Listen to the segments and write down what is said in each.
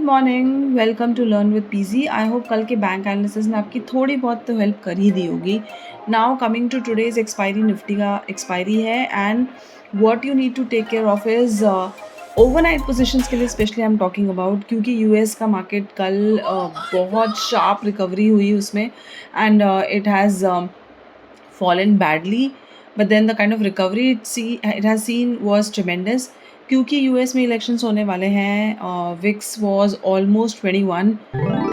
Morning, welcome to learn with PG. I hope कल के bank analysis ने आपकी थोड़ी बहुत तो हेल्प कर ही दी होगी। Now coming to today's expiry, Nifty का एक्सपायरी है and what you need to take care of is overnight positions के लिए specially I am talking about, क्योंकि यूएस का मार्केट कल बहुत शार्प रिकवरी हुई उसमें and it has fallen badly, but then the kind of recovery it has seen was tremendous क्योंकि US में इलेक्शंस होने वाले हैं। VIX was almost 21,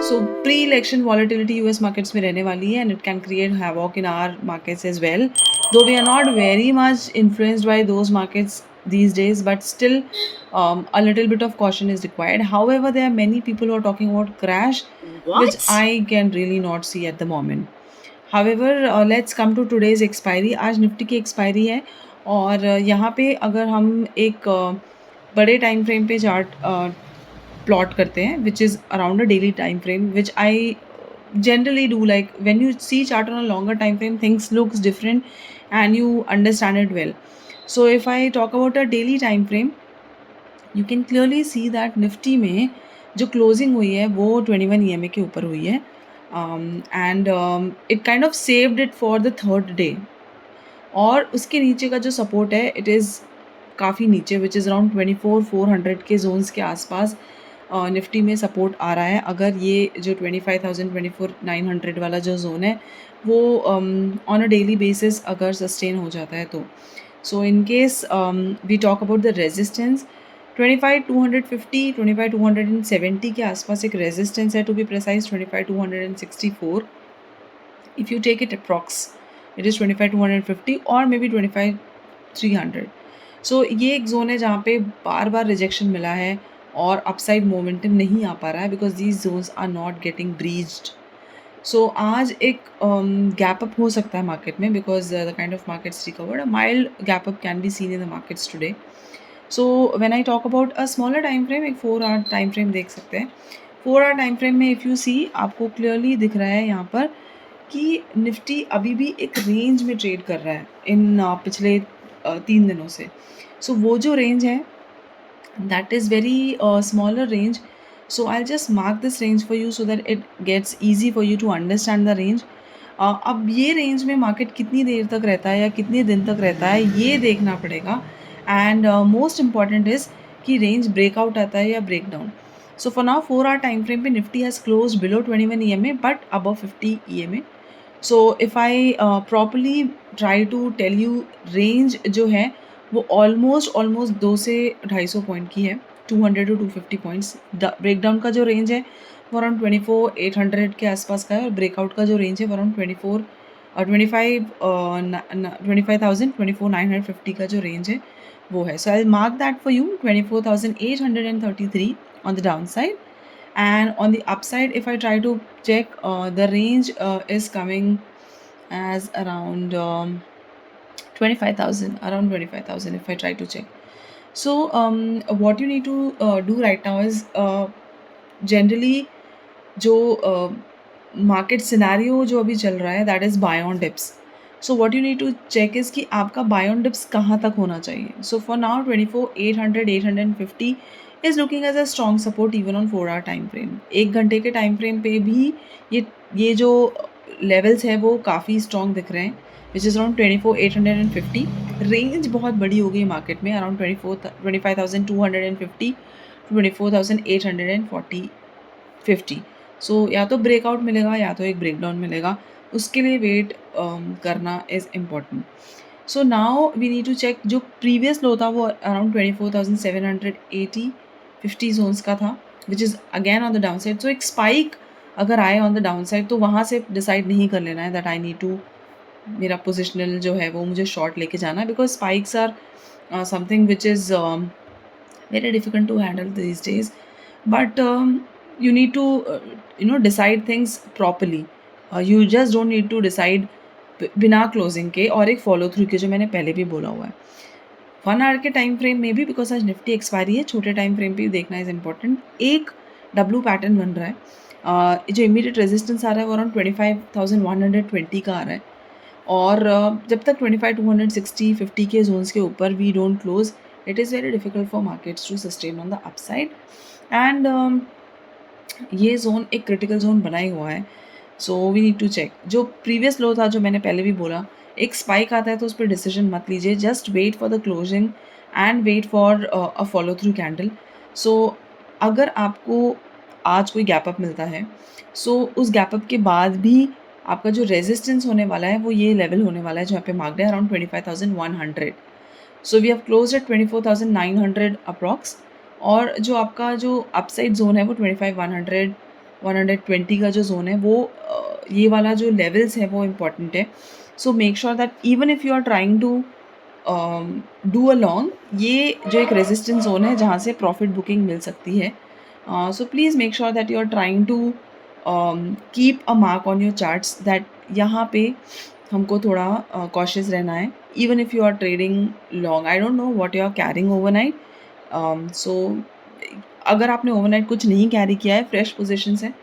so pre election volatility US markets में रहने वाली है and it can create havoc in our markets as well, though we are not very much influenced by those markets these days, but still a little bit of caution is required. However, there are many people who are talking about crash, which I can really not see at the moment. However let's come to today's expiry. आज Nifty की expiry है और यहाँ पे अगर हम एक बड़े टाइम फ्रेम पे चार्ट प्लॉट करते हैं, which is around a daily time frame, which I generally do. Like when you see chart on a longer time frame, things looks different and you understand it well. So if I talk about a daily time frame, you can clearly see that Nifty में जो closing हुई है वो 21 EMA के ऊपर हुई है and it kind of saved it for the third day. और उसके नीचे का जो सपोर्ट है इट इज़ काफ़ी नीचे, विच इज़ अराउंड 24,400 के जोन्स के आसपास निफ्टी में सपोर्ट आ रहा है। अगर ये जो 25,000 24,900 वाला जो जोन है वो ऑन अ डेली बेसिस अगर सस्टेन हो जाता है तो so in case we talk about the resistance, 25,250 25,270 के आसपास एक रेजिस्टेंस है, to be precise 25,264। if you take it approx, it is 25,250 और मे बी 25,300। सो ये एक जोन है जहाँ पे बार बार रिजेक्शन मिला है और अपसाइड मोमेंटम नहीं आ पा रहा है because these zones are not getting breached. So आज एक गैप अप हो सकता है मार्केट में because the kind of markets recovered, a mild gap up can be seen in the markets today. So when I talk about a smaller time frame, एक 4 hour time frame देख सकते हैं। 4 hour time frame में if you see, आपको clearly दिख रहा है यहाँ पर कि निफ्टी अभी भी एक रेंज में ट्रेड कर रहा है इन पिछले 3 दिनों से। सो वो जो रेंज है that is very smaller range, so I'll just mark this range for you so that it gets easy for you to understand the range. अब ये रेंज में मार्केट कितनी देर तक रहता है या कितने दिन तक रहता है ये देखना पड़ेगा एंड मोस्ट इम्पॉर्टेंट इज़ कि रेंज ब्रेकआउट आता है या break down. So for now 4 hour time frame पे Nifty has close below 21 EMA but above 50 EMA। So if I properly try to tell you, range जो है वो almost 2 से 250 point की है, 200 टू 250 पॉइंट्स। ब्रेकडाउन का जो रेंज है वो अराउंड 24,800 के आसपास का है और ब्रेकआउट का जो रेंज है वो अराउंड 24,950 का जो रेंज है वो है। So I mark that for you, 24,833 on the down side, and on the upside if I try to check, the range is coming as around 25,000, around 25,000 if I try to check. So what you need to do right now is generally जो market scenario जो अभी चल रहा है that is buy on dips. So what you need to check is कि आपका buy on dips कहाँ तक होना चाहिए। So for now 24,800 850 is looking as a strong support even on 4 hour time frame. 1 घंटे के टाइम फ्रेम पे भी ये जो लेवल्स हैं वो काफ़ी स्ट्रॉन्ग दिख रहे हैं, विच इज़ अराउंड 24,850। रेंज बहुत बड़ी हो गई मार्केट में, अराउंड 25,250 24,840 50। सो या तो ब्रेकआउट मिलेगा या तो एक ब्रेकडाउन मिलेगा, उसके लिए वेट करना is important. So now we need to check, जो प्रीवियस लो था वो अराउंड 24,780 50 जोन्स का था, which is again on the down side. So एक स्पाइक अगर आए ऑन द डाउन साइड तो वहाँ से डिसाइड नहीं कर लेना है दैट आई नीड टू, मेरा पोजिशनल जो है वो मुझे शॉर्ट लेके जाना है, because spikes are something which is very difficult to handle these days, but you need to decide things properly. You just don't need to decide बिना closing के और एक फॉलो थ्रू के, जो मैंने पहले भी बोला हुआ है। 1 आवर के टाइम फ्रेम में भी, बिकॉज आज निफ्टी एक्सपायरी है, छोटे टाइम फ्रेम पे भी देखना इज इम्पॉर्टेंट। एक डब्लू पैटर्न बन रहा है, जो इमीडिएट रेजिस्टेंस आ रहा है वो अराउंड 25,120 का आ रहा है और जब तक 25,260 50 के जोन्स के ऊपर we don't close, it is very difficult for markets to sustain on the upside. And ये ज़ोन एक क्रिटिकल ज़ोन बना ही हुआ है, so we need to check. जो प्रीवियस लो था, जो मैंने पहले भी बोला, एक स्पाइक आता है तो उस पर डिसीजन मत लीजिए, just wait for the closing and wait for a follow through candle. So अगर आपको आज कोई गैप अप मिलता है, सो उस गैप अप के बाद भी आपका जो रेजिस्टेंस होने वाला है वो ये लेवल होने वाला है, जहाँ पे मार्क्ड है around 25,100। So we have closed at 24,900 approx. और जो आपका जो अपसाइड ज़ोन है वो 25,100 120 का जो ज़ोन है वो ये वाला जो लेवल्स है वो इम्पॉर्टेंट है। So make sure that even if you are trying to do a long, ये जो एक रेजिस्टेंस ज़ोन है जहाँ से प्रॉफिट बुकिंग मिल सकती है। So please make sure that you are trying to keep a mark on your charts that यहाँ पे हमको थोड़ा कॉशियस रहना है, even if you are trading long. I don't know what you are carrying overnight. So अगर आपने overnight कुछ नहीं कैरी किया है, फ्रेश पोजीशंस हैं,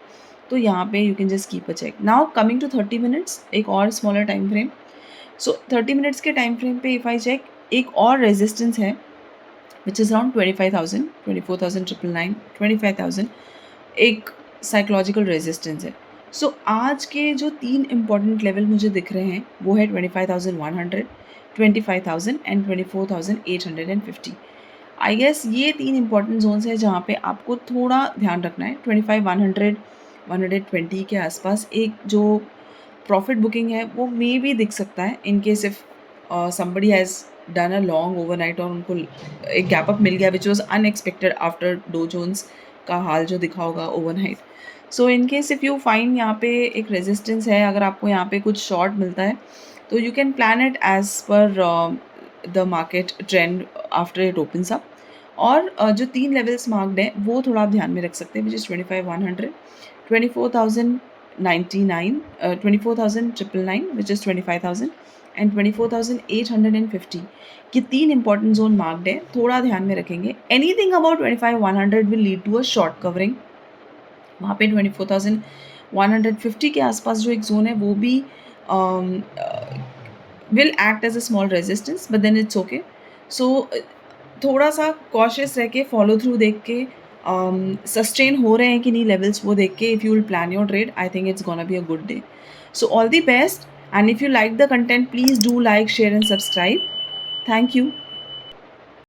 तो यहाँ पे you can just keep a check. Now coming to 30 minutes, एक और smaller time frame. So 30 minutes के टाइम फ्रेम पे इफ़ आई चेक, एक और रेजिस्टेंस है विच इज़ अराउंड 25,000, 24,999, 25,000 एक साइकोलॉजिकल रेजिस्टेंस है। सो आज के जो 3 इम्पोर्टेंट लेवल मुझे दिख रहे हैं वो है 25,100, 25,000 एंड 24,850। आई गेस ये 3 इम्पोर्टेंट ज़ोन्स हैं जहाँ पे आपको थोड़ा ध्यान रखना है। 25,100, 120 के आसपास एक जो प्रॉफिट बुकिंग है वो मे बी दिख सकता है, in case if somebody has done a long overnight और उनको एक गैप अप मिल गया which was unexpected after Dow Jones का हाल जो दिखा होगा overnight. So in case if you find यहाँ पे एक रेजिस्टेंस है, अगर आपको यहाँ पे कुछ शॉर्ट मिलता है तो you can plan it as per the market trend after it opens up. और जो 3 लेवल्स मार्क्ड हैं वो थोड़ा आप ध्यान में रख सकते हैं, which is 25,100, 24,099, 24,999 which is 25,000 and 24,850। ये 3 इंपॉर्टेंट जोन मार्क्ड है, थोड़ा ध्यान में रखेंगे। Anything about 25,100 will lead to a short covering. वहाँ पे 24,150 के आसपास जो एक जोन है वो भी will act as a small resistance, but then it's okay. So थोड़ा सा कॉशियस रह के, फॉलो थ्रू देख के, सस्टेन हो रहे हैं कि नहीं लेवल्स वो देख के, if you will plan your trade, I think it's gonna be a good day. So all the best, and if you like the content, please do like, share and subscribe. Thank you.